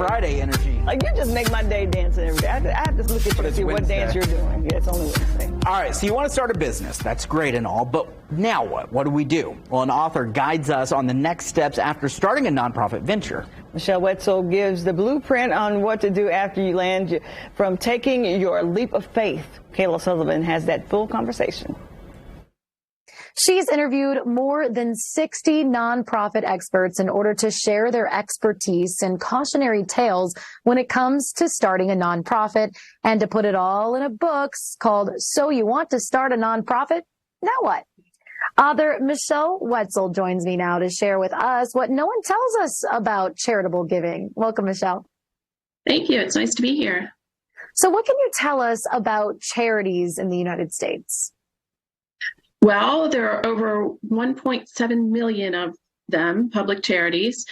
Friday energy. Like, you just make my day dancing every day. I have to look at you and see what dance you're doing. Yeah, it's only Wednesday. All right, so you want to start a business. That's great and all, but now what? What do we do? Well, an author guides us on the next steps after starting a nonprofit venture. Michelle Wetzel gives the blueprint on what to do after you land from taking your leap of faith. Kayla Sullivan has that full conversation. She's interviewed more than 60 nonprofit experts in order to share their expertise and cautionary tales when it comes to starting a nonprofit, and to put it all in a book called So You Want to Start a Nonprofit? Now what? Author Michelle Wetzel joins me now to share with us what no one tells us about charitable giving. Welcome, Michelle. Thank you. It's nice to be here. So what can you tell us about charities in the United States? Well, there are over 1.7 million of them, public charities.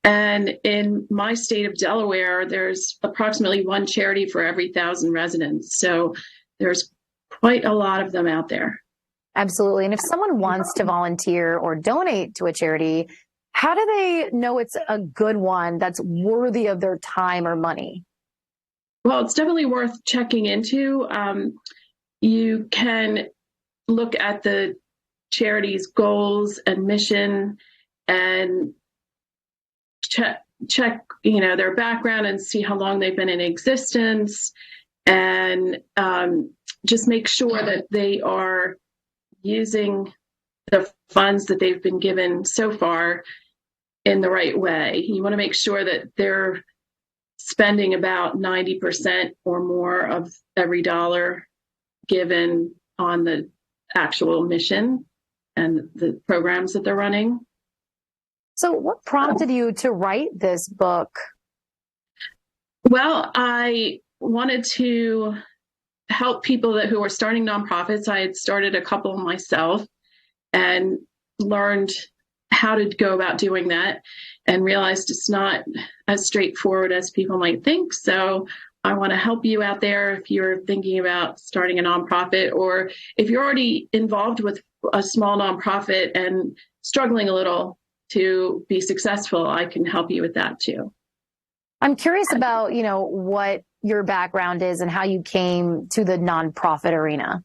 And in my state of Delaware, there's approximately one charity for every 1,000 residents. So there's quite a lot of them out there. Absolutely. And if someone wants to volunteer or donate to a charity, how do they know it's a good one that's worthy of their time or money? Well, it's definitely worth checking into. You can look at the charity's goals and mission and check their background and see how long they've been in existence, and just make sure that they are using the funds that they've been given so far in the right way. You want to make sure that they're spending about 90% or more of every dollar given on the actual mission and the programs that they're running. So what prompted you to write this book? Well, I wanted to help people who are starting nonprofits. I had started a couple myself and learned how to go about doing that, and realized it's not as straightforward as people might think. So I want to help you out there if you're thinking about starting a nonprofit, or if you're already involved with a small nonprofit and struggling a little to be successful. I can help you with that too. I'm curious about, what your background is and how you came to the nonprofit arena.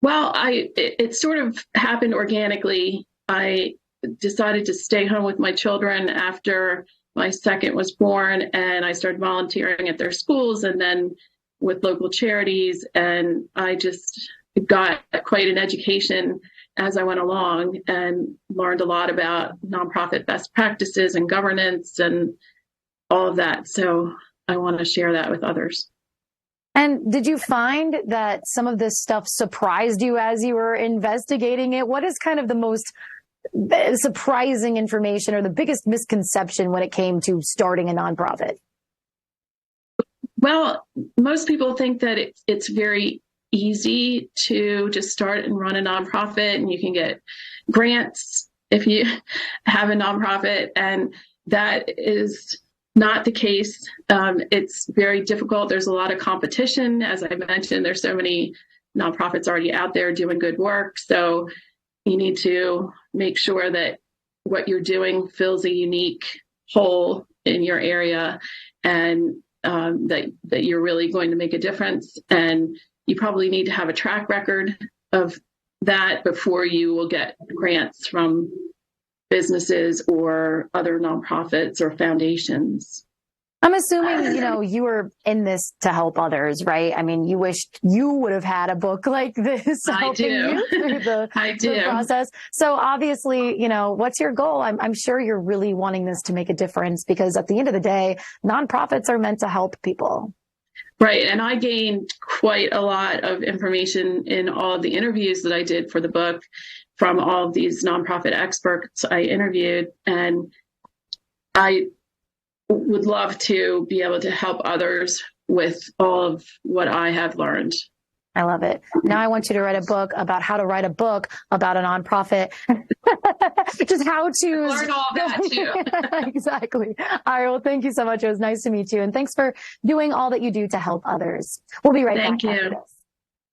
Well, it sort of happened organically. I decided to stay home with my children after my second was born, and I started volunteering at their schools and then with local charities. And I just got quite an education as I went along and learned a lot about nonprofit best practices and governance and all of that. So I want to share that with others. And did you find that some of this stuff surprised you as you were investigating it? What is kind of the most surprising information or the biggest misconception when it came to starting a nonprofit? Well, most people think that it's very easy to just start and run a nonprofit, and you can get grants if you have a nonprofit, and that is not the case. It's very difficult. There's a lot of competition. As I mentioned, there's so many nonprofits already out there doing good work. So you need to make sure that what you're doing fills a unique hole in your area, and that you're really going to make a difference. And you probably need to have a track record of that before you will get grants from businesses or other nonprofits or foundations. I'm assuming, you were in this to help others, right? I mean, you wished you would have had a book like this helping you through the process. So obviously, what's your goal? I'm sure you're really wanting this to make a difference, because at the end of the day, nonprofits are meant to help people. Right. And I gained quite a lot of information in all of the interviews that I did for the book from all of these nonprofit experts I interviewed. And I would love to be able to help others with all of what I have learned. I love it. Now I want you to write a book about how to write a book about a nonprofit. Just how to learn all that too. Exactly. All right. Well, thank you so much. It was nice to meet you. And thanks for doing all that you do to help others. We'll be right back. Thank you. After this.